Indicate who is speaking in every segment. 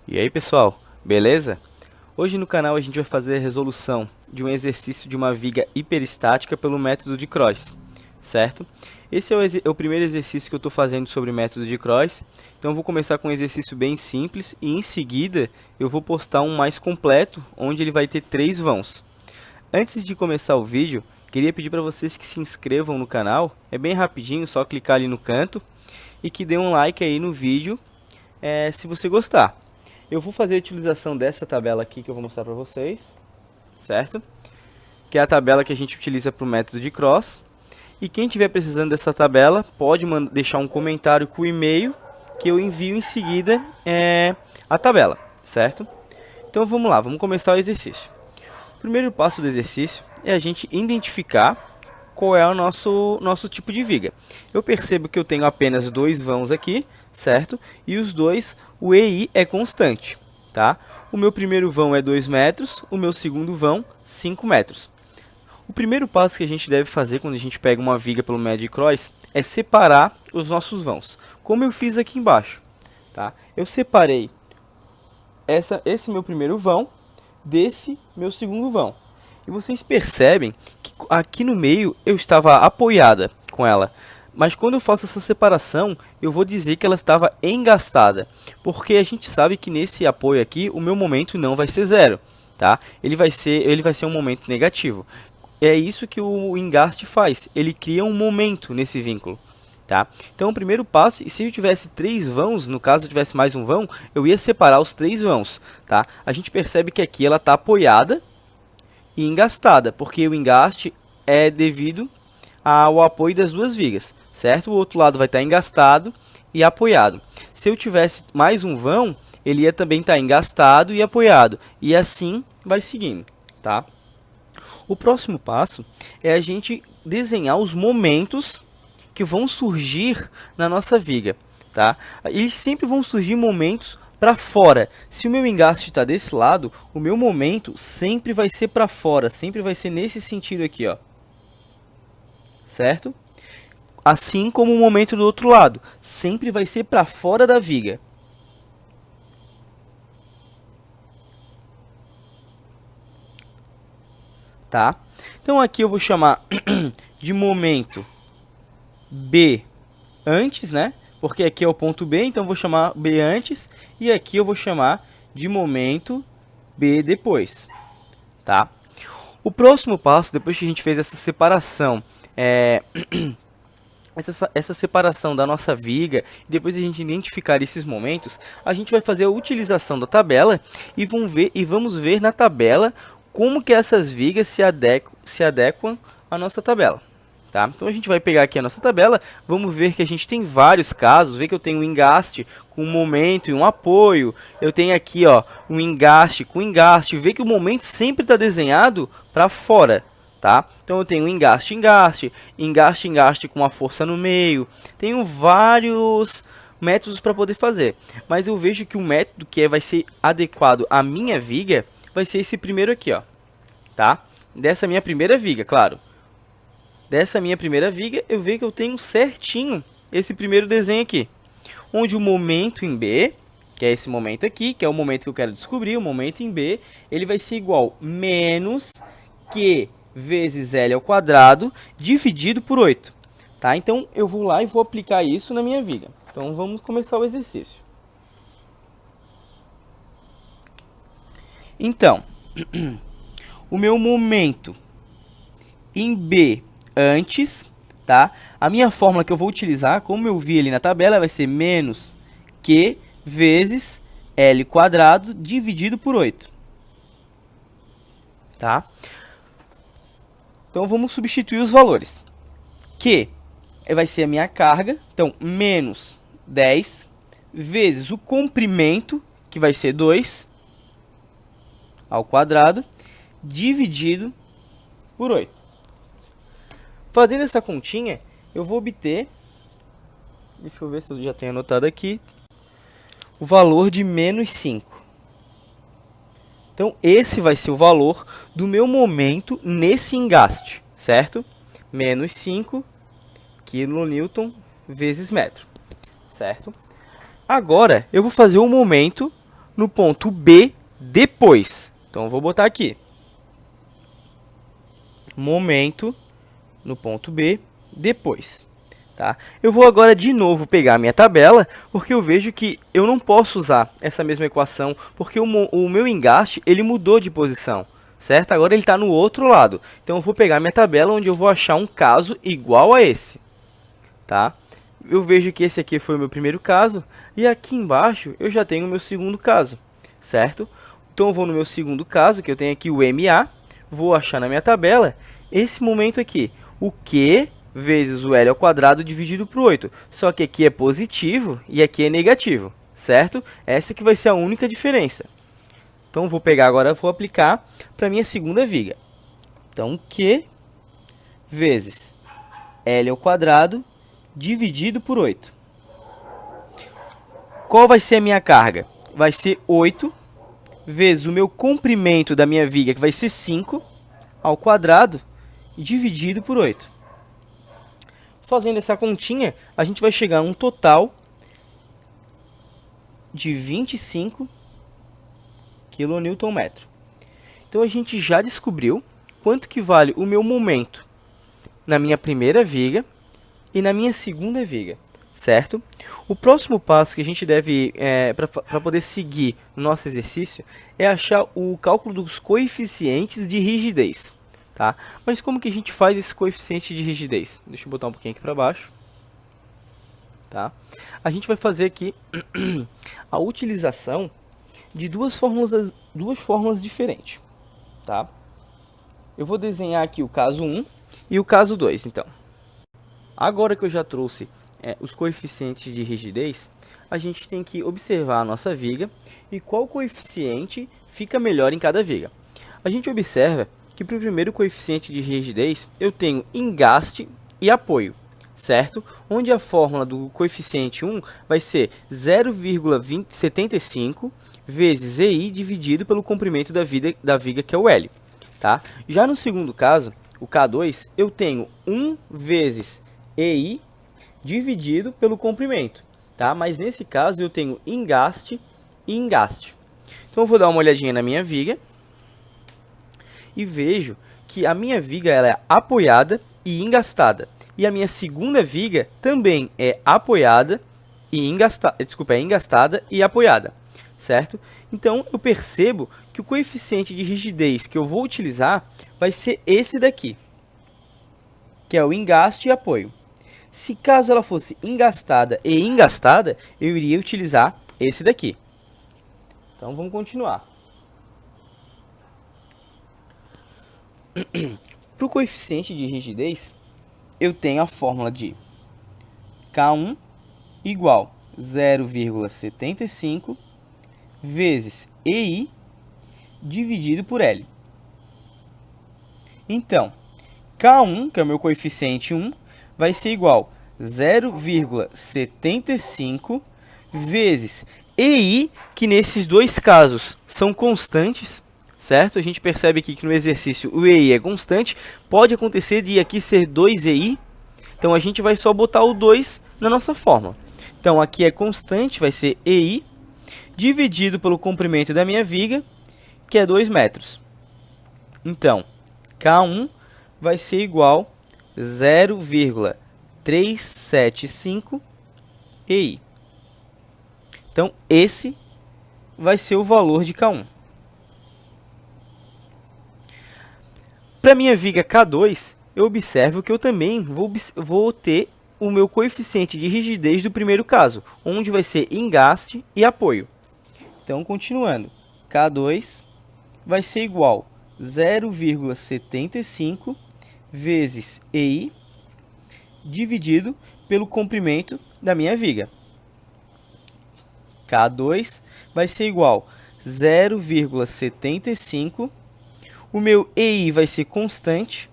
Speaker 1: E aí pessoal, beleza? Hoje no canal a gente vai fazer a resolução de um exercício de uma viga hiperestática pelo método de Cross, certo? Esse é o primeiro exercício que eu estou fazendo sobre o método de Cross, então eu vou começar com um exercício bem simples e em seguida eu vou postar um mais completo, onde ele vai ter 3 vãos. Antes de começar o vídeo, queria pedir para vocês que se inscrevam no canal, é bem rapidinho, só clicar ali no canto e que dê um like aí no vídeo se você gostar. Eu vou fazer a utilização dessa tabela aqui que eu vou mostrar para vocês, certo? Que é a tabela que a gente utiliza para o método de Cross. E quem estiver precisando dessa tabela, pode deixar um comentário com o e-mail que eu envio em seguida a tabela, certo? Então vamos lá, vamos começar o exercício. O primeiro passo do exercício é a gente identificar qual é o nosso tipo de viga. Eu percebo que eu tenho apenas 2 vãos aqui, certo? E os dois, o EI é constante, tá? O meu primeiro vão é 2 metros, o meu segundo vão 5 metros. O primeiro passo que a gente deve fazer quando a gente pega uma viga pelo método de Cross é separar os nossos vãos, como eu fiz aqui embaixo, tá? Eu separei esse meu primeiro vão desse meu segundo vão. E vocês percebem que aqui no meio eu estava apoiada com ela. Mas quando eu faço essa separação, eu vou dizer que ela estava engastada. Porque a gente sabe que nesse apoio aqui, o meu momento não vai ser zero. Tá? Ele vai ser um momento negativo. É isso que o engaste faz. Ele cria um momento nesse vínculo. Tá? Então o primeiro passo, e se eu tivesse 3 vãos, no caso eu tivesse mais um vão, eu ia separar os 3 vãos. Tá? A gente percebe que aqui ela está apoiada e engastada, porque o engaste é devido ao apoio das duas vigas, certo? O outro lado vai estar engastado e apoiado. Se eu tivesse mais um vão, ele ia também estar engastado e apoiado, e assim vai seguindo, tá? O próximo passo é a gente desenhar os momentos que vão surgir na nossa viga, tá? Eles sempre vão surgir momentos para fora. Se o meu engaste está desse lado, o meu momento sempre vai ser para fora, sempre vai ser nesse sentido aqui, ó. Certo? Assim como o momento do outro lado, sempre vai ser para fora da viga. Tá? Então aqui eu vou chamar de momento B antes, né? Porque aqui é o ponto B, então eu vou chamar B antes, e aqui eu vou chamar de momento B depois, tá? O próximo passo, depois que a gente fez essa separação, essa separação da nossa viga, depois a gente identificar esses momentos, a gente vai fazer a utilização da tabela e vamos ver na tabela como que essas vigas se adequam à nossa tabela. Tá? Então a gente vai pegar aqui a nossa tabela, vamos ver que a gente tem vários casos, vê que eu tenho um engaste com um momento e um apoio, eu tenho aqui ó, um engaste com engaste, vê que o momento sempre está desenhado para fora. Tá? Então eu tenho engaste, engaste, engaste, engaste com uma força no meio, tenho vários métodos para poder fazer, mas eu vejo que o método que vai ser adequado à minha viga vai ser esse primeiro aqui, ó, tá? Dessa minha primeira viga, claro. Dessa minha primeira viga, eu vejo que eu tenho certinho esse primeiro desenho aqui. Onde o momento em B, que é esse momento aqui, que é o momento que eu quero descobrir, o momento em B, ele vai ser igual menos Q vezes L ao quadrado dividido por 8. Tá? Então, eu vou lá e vou aplicar isso na minha viga. Então, vamos começar o exercício. Então, o meu momento em B antes, tá? A minha fórmula que eu vou utilizar, como eu vi ali na tabela, vai ser menos Q vezes L quadrado dividido por 8. Tá? Então, vamos substituir os valores. Q vai ser a minha carga, então, menos 10 vezes o comprimento, que vai ser 2 ao quadrado, dividido por 8. Fazendo essa continha, eu vou obter, deixa eu ver se eu já tenho anotado aqui, o valor de menos 5. Então, esse vai ser o valor do meu momento nesse engaste, certo? Menos 5 kN vezes metro, certo? Agora, eu vou fazer o momento no ponto B depois. Então, eu vou botar aqui. Momento no ponto B depois. Tá? Eu vou agora de novo pegar a minha tabela, porque eu vejo que eu não posso usar essa mesma equação, porque o meu engaste ele mudou de posição, certo? Agora ele está no outro lado. Então eu vou pegar a minha tabela, onde eu vou achar um caso igual a esse. Tá? Eu vejo que esse aqui foi o meu primeiro caso, e aqui embaixo eu já tenho o meu segundo caso, certo? Então eu vou no meu segundo caso, que eu tenho aqui o MA, vou achar na minha tabela esse momento aqui, o Q vezes o L ao quadrado dividido por 8. Só que aqui é positivo e aqui é negativo, certo? Essa que vai ser a única diferença. Então, vou pegar agora, vou aplicar para a minha segunda viga. Então, Q vezes L ao quadrado dividido por 8. Qual vai ser a minha carga? Vai ser 8 vezes o meu comprimento da minha viga, que vai ser 5, ao quadrado, dividido por 8. Fazendo essa continha, a gente vai chegar a um total de 25 kN. Então, a gente já descobriu quanto que vale o meu momento na minha primeira viga e na minha segunda viga, certo? O próximo passo que a gente deve, para poder seguir o nosso exercício, é achar o cálculo dos coeficientes de rigidez. Tá? Mas como que a gente faz esse coeficiente de rigidez? Deixa eu botar um pouquinho aqui para baixo. Tá? A gente vai fazer aqui a utilização de duas fórmulas diferentes. Tá? Eu vou desenhar aqui o caso 1 e o caso 2, então. Agora que eu já trouxe os coeficientes de rigidez, a gente tem que observar a nossa viga e qual coeficiente fica melhor em cada viga. A gente observa que para o primeiro coeficiente de rigidez eu tenho engaste e apoio, certo? Onde a fórmula do coeficiente 1 vai ser 0,75 vezes EI dividido pelo comprimento da viga, que é o L. Tá? Já no segundo caso, o K2, eu tenho 1 vezes EI dividido pelo comprimento. Tá? Mas nesse caso eu tenho engaste e engaste. Então eu vou dar uma olhadinha na minha viga e vejo que a minha viga ela é apoiada e engastada. E a minha segunda viga também é apoiada e engastada e apoiada, certo? Então, eu percebo que o coeficiente de rigidez que eu vou utilizar vai ser esse daqui, que é o engaste e apoio. Se caso ela fosse engastada e engastada, eu iria utilizar esse daqui. Então, vamos continuar. Para o coeficiente de rigidez, eu tenho a fórmula de K1 igual 0,75 vezes EI dividido por L. Então, K1, que é o meu coeficiente 1, vai ser igual a 0,75 vezes EI, que nesses dois casos são constantes, certo? A gente percebe aqui que no exercício o EI é constante, pode acontecer de aqui ser 2EI, então a gente vai só botar o 2 na nossa fórmula. Então aqui é constante, vai ser EI, dividido pelo comprimento da minha viga, que é 2 metros. Então, K1 vai ser igual a 0,375 EI. Então, esse vai ser o valor de K1. Para minha viga K2, eu observo que eu também vou ter o meu coeficiente de rigidez do primeiro caso, onde vai ser engaste e apoio. Então, continuando, K2 vai ser igual a 0,75 vezes EI dividido pelo comprimento da minha viga. K2 vai ser igual a 0,75. O meu EI vai ser constante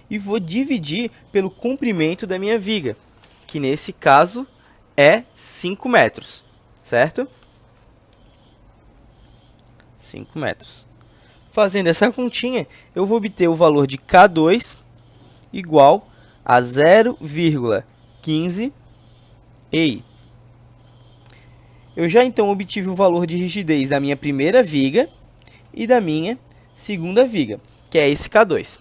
Speaker 1: e vou dividir pelo comprimento da minha viga, que nesse caso é 5 metros, certo? 5 metros. Fazendo essa continha, eu vou obter o valor de K2 igual a 0,15 EI. eu já então obtive o valor de rigidez da minha primeira viga e da minha segunda viga, que é esse K2.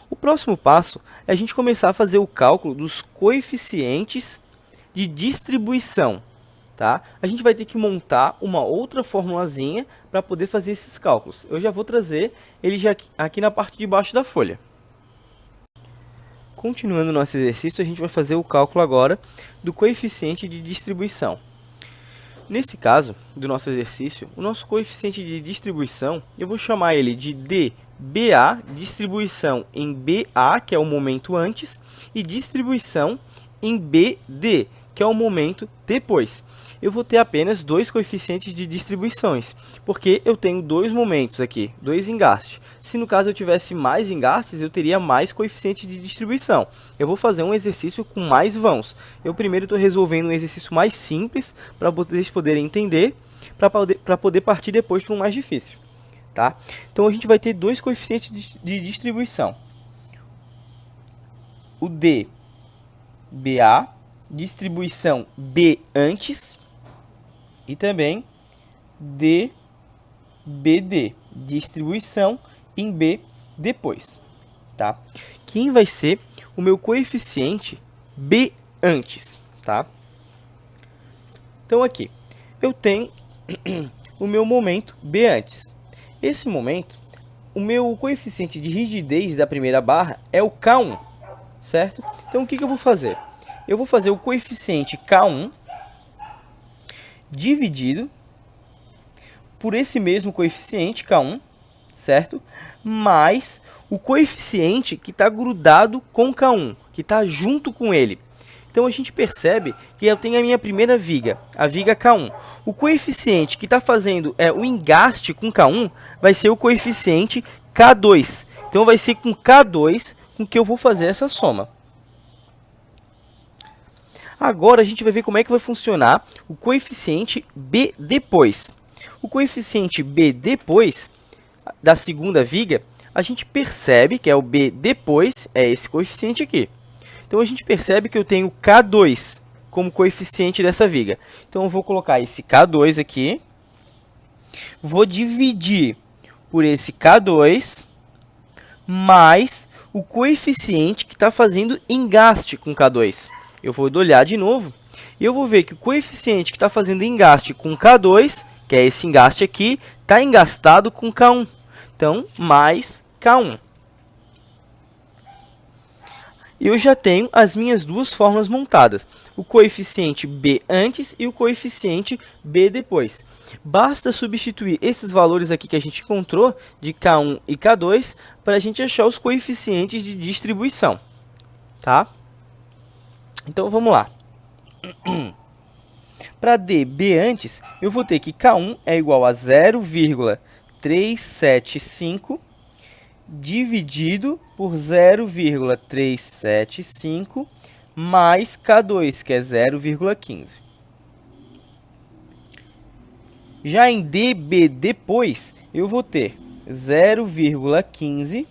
Speaker 1: O próximo passo é a gente começar a fazer o cálculo dos coeficientes de distribuição. Tá? A gente vai ter que montar uma outra formulazinha para poder fazer esses cálculos. Eu já vou trazer ele já aqui na parte de baixo da folha. Continuando nosso exercício, a gente vai fazer o cálculo agora do coeficiente de distribuição. Nesse caso do nosso exercício, o nosso coeficiente de distribuição, eu vou chamar ele de dBA, distribuição em BA, que é o momento antes, e distribuição em BD, que é o momento depois. Eu vou ter apenas dois coeficientes de distribuições, porque eu tenho dois momentos aqui, dois engastes. Se no caso eu tivesse mais engastes, eu teria mais coeficiente de distribuição. Eu vou fazer um exercício com mais vãos. Eu primeiro estou resolvendo um exercício mais simples, para vocês poderem entender, para poder partir depois para um mais difícil. Tá? Então a gente vai ter dois coeficientes de distribuição. O dBA, distribuição B antes, e também dBD, distribuição em B depois. Tá? Quem vai ser o meu coeficiente B antes? Tá? Então aqui, eu tenho o meu momento B antes. Esse momento, o meu coeficiente de rigidez da primeira barra é o K1, certo? Então o que eu vou fazer? Eu vou fazer o coeficiente K1 dividido por esse mesmo coeficiente K1, certo? Mais o coeficiente que está grudado com K1, que está junto com ele. Então a gente percebe que eu tenho a minha primeira viga, a viga K1. O coeficiente que está fazendo o engaste com K1 vai ser o coeficiente K2. Então vai ser com K2 com que eu vou fazer essa soma. Agora a gente vai ver como é que vai funcionar o coeficiente B depois. O coeficiente B depois da segunda viga, a gente percebe que é o B depois, é esse coeficiente aqui. Então a gente percebe que eu tenho K2 como coeficiente dessa viga. Então eu vou colocar esse K2 aqui, vou dividir por esse K2 mais o coeficiente que está fazendo engaste com K2. Eu vou olhar de novo e eu vou ver que o coeficiente que está fazendo engaste com K2, que é esse engaste aqui, está engastado com K1. Então, mais K1. Eu já tenho as minhas duas fórmulas montadas, o coeficiente B antes e o coeficiente B depois. Basta substituir esses valores aqui que a gente encontrou, de K1 e K2, para a gente achar os coeficientes de distribuição. Tá? Então, vamos lá. Para dB antes, eu vou ter que K1 é igual a 0,375 dividido por 0,375 mais K2, que é 0,15. Já em dB depois, eu vou ter 0,15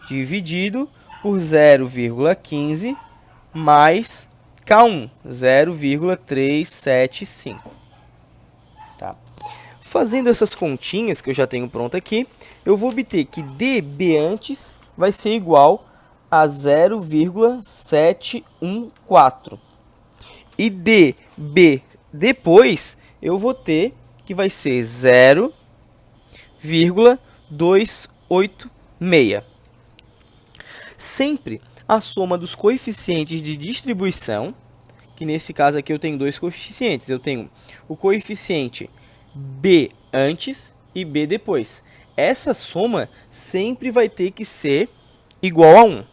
Speaker 1: dividido por 0,15 mais K1, 0,375. Tá? Fazendo essas continhas que eu já tenho pronto aqui, eu vou obter que dB antes vai ser igual a 0,714. E dB depois, eu vou ter que vai ser 0,286. Sempre a soma dos coeficientes de distribuição, que nesse caso aqui eu tenho dois coeficientes. Eu tenho o coeficiente B antes e B depois. Essa soma sempre vai ter que ser igual a 1.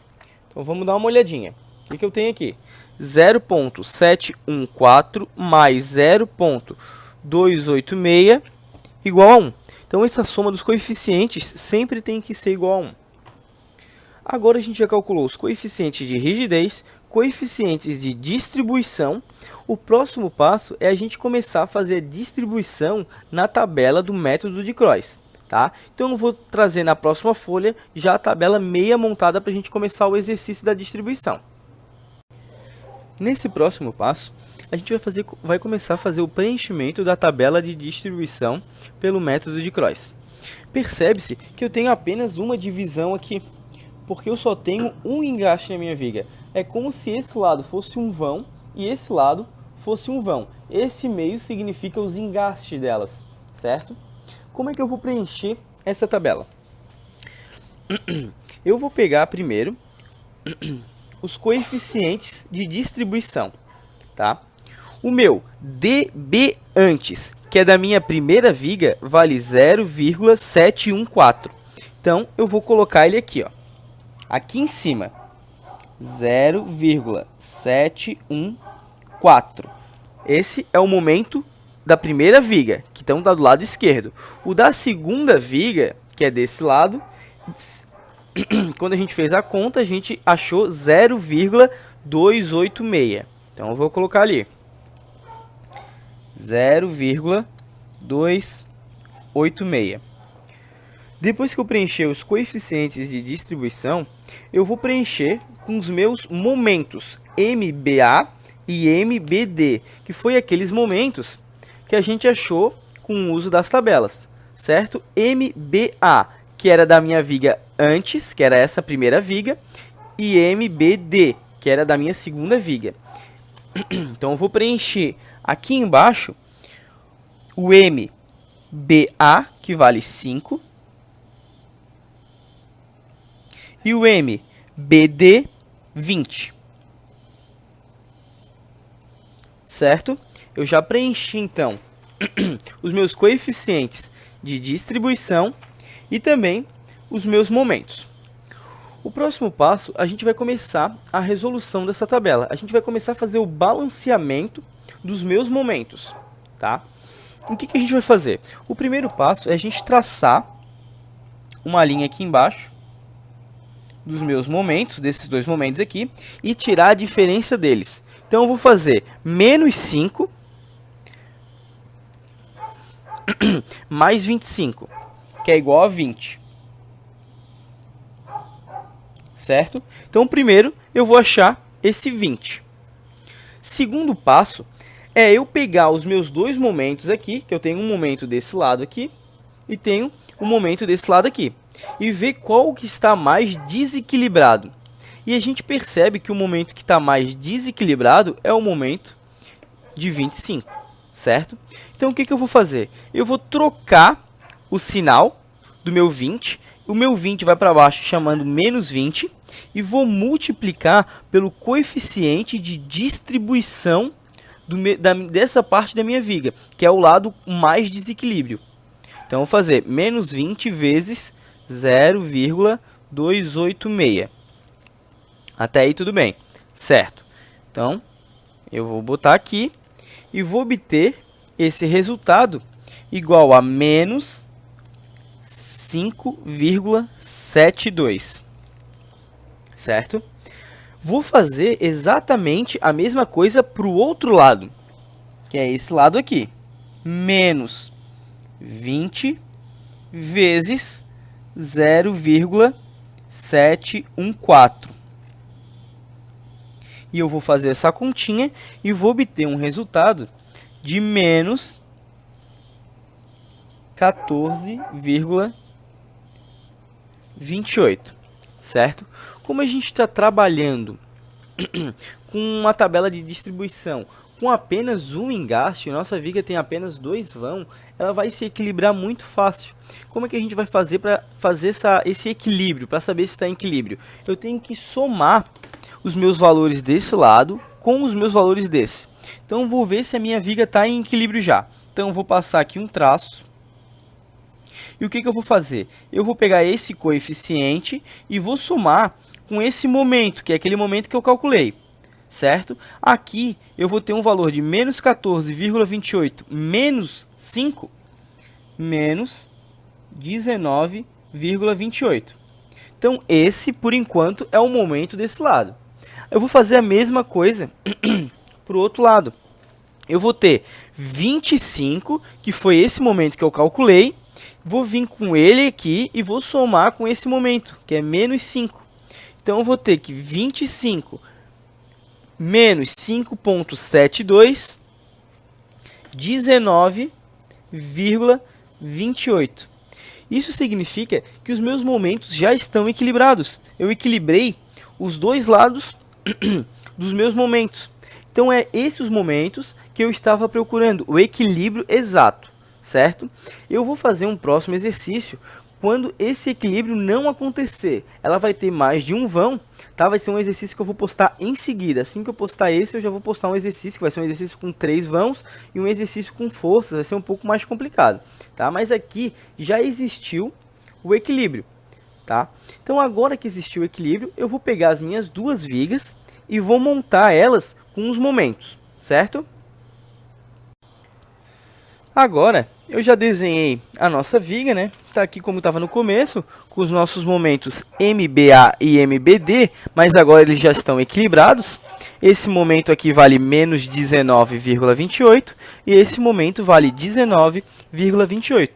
Speaker 1: Então, vamos dar uma olhadinha. O que eu tenho aqui? 0,714 mais 0,286 igual a 1. Então, essa soma dos coeficientes sempre tem que ser igual a 1. Agora, a gente já calculou os coeficientes de rigidez, coeficientes de distribuição. O próximo passo é a gente começar a fazer a distribuição na tabela do método de Croix. Tá? Então, eu vou trazer na próxima folha já a tabela meia montada para a gente começar o exercício da distribuição. Nesse próximo passo, a gente vai começar a fazer o preenchimento da tabela de distribuição pelo método de Croix. Percebe-se que eu tenho apenas uma divisão aqui, porque eu só tenho um engaste na minha viga. É como se esse lado fosse um vão e esse lado fosse um vão. Esse meio significa os engastes delas, certo? Como é que eu vou preencher essa tabela? Eu vou pegar primeiro os coeficientes de distribuição, tá? O meu dB antes, que é da minha primeira viga, vale 0,714. Então, eu vou colocar ele aqui, ó. Aqui em cima, 0,714. Esse é o momento da primeira viga, que está do lado esquerdo. O da segunda viga, que é desse lado, quando a gente fez a conta, a gente achou 0,286. Então, eu vou colocar ali 0,286. Depois que eu preencher os coeficientes de distribuição, eu vou preencher com os meus momentos MBA e MBD, que foi aqueles momentos que a gente achou com o uso das tabelas, certo? MBA, que era da minha viga antes, que era essa primeira viga, e MBD, que era da minha segunda viga. Então, eu vou preencher aqui embaixo o MBA, que vale 5, e o MBD, 20. Certo? Eu já preenchi, então, os meus coeficientes de distribuição e também os meus momentos. O próximo passo, a gente vai começar a resolução dessa tabela. A gente vai começar a fazer o balanceamento dos meus momentos, tá? O que a gente vai fazer? O primeiro passo é a gente traçar uma linha aqui embaixo dos meus momentos, desses dois momentos aqui, e tirar a diferença deles. Então, eu vou fazer menos 5 mais 25, que é igual a 20. Certo? Então, primeiro, eu vou achar esse 20. Segundo passo é eu pegar os meus dois momentos aqui, que eu tenho um momento desse lado aqui e tenho um momento desse lado aqui, e ver qual que está mais desequilibrado. E a gente percebe que o momento que está mais desequilibrado é o momento de 25, certo? Então, o que eu vou fazer? Eu vou trocar o sinal do meu 20, o meu 20 vai para baixo chamando menos 20, e vou multiplicar pelo coeficiente de distribuição dessa parte da minha viga, que é o lado mais desequilíbrio. Então, eu vou fazer menos 20 vezes 0,286. Até aí tudo bem, certo? Então, eu vou botar aqui e vou obter esse resultado igual a menos 5,72, certo? Vou fazer exatamente a mesma coisa para o outro lado, que é esse lado aqui. Menos 20 vezes 0,714. E eu vou fazer essa continha e vou obter um resultado de menos 14,28, certo? Como a gente está trabalhando com uma tabela de distribuição com apenas um engaste, nossa viga tem apenas 2 vão, ela vai se equilibrar muito fácil. Como é que a gente vai fazer para fazer esse equilíbrio, para saber se está em equilíbrio? Eu tenho que somar os meus valores desse lado com os meus valores desse. Então, vou ver se a minha viga está em equilíbrio já. Então, vou passar aqui um traço. E o que eu vou fazer? Eu vou pegar esse coeficiente e vou somar com esse momento, que é aquele momento que eu calculei, certo? Aqui eu vou ter um valor de menos 14,28 menos 5, menos 19,28. Então, esse, por enquanto, é o momento desse lado. Eu vou fazer a mesma coisa para o outro lado. Eu vou ter 25, que foi esse momento que eu calculei, vou vir com ele aqui e vou somar com esse momento, que é menos 5. Então, eu vou ter que 25 menos 5,72, 19,28. Isso significa que os meus momentos já estão equilibrados. Eu equilibrei os dois lados dos meus momentos. Então, é esses os momentos que eu estava procurando, o equilíbrio exato, certo? Eu vou fazer um próximo exercício quando esse equilíbrio não acontecer. Ela vai ter mais de um vão, tá? Vai ser um exercício que eu vou postar em seguida. Assim que eu postar esse, eu já vou postar um exercício, que vai ser um exercício com 3 vãos e um exercício com forças, vai ser um pouco mais complicado, tá? Mas aqui já existiu o equilíbrio, tá? Então, agora que existiu o equilíbrio, eu vou pegar as minhas duas vigas e vou montar elas com os momentos, certo? Agora, eu já desenhei a nossa viga, né? Tá aqui como estava no começo, com os nossos momentos MBA e MBD, mas agora eles já estão equilibrados. Esse momento aqui vale menos 19,28 e esse momento vale 19,28.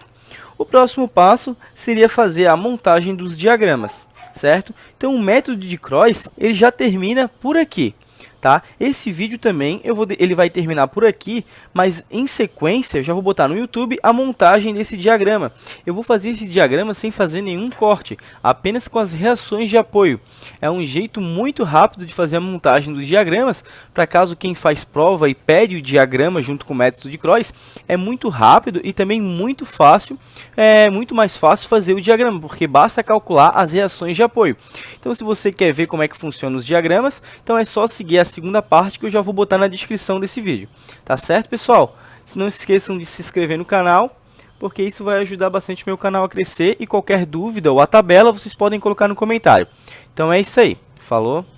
Speaker 1: O próximo passo seria fazer a montagem dos diagramas, certo? Então, o método de Croix ele já termina por aqui. Tá? Esse vídeo também ele vai terminar por aqui, mas em sequência eu já vou botar no YouTube a montagem desse diagrama. Eu vou fazer esse diagrama sem fazer nenhum corte, apenas com as reações de apoio. É um jeito muito rápido de fazer a montagem dos diagramas, para caso quem faz prova e pede o diagrama junto com o método de Croix, é muito rápido e também muito fácil, muito mais fácil fazer o diagrama, porque basta calcular as reações de apoio. Então, se você quer ver como é que funcionam os diagramas, então é só seguir a segunda parte que eu já vou botar na descrição desse vídeo. Tá certo, pessoal? Não se esqueçam de se inscrever no canal, porque isso vai ajudar bastante o meu canal a crescer, e qualquer dúvida ou a tabela vocês podem colocar no comentário. Então é isso aí. Falou!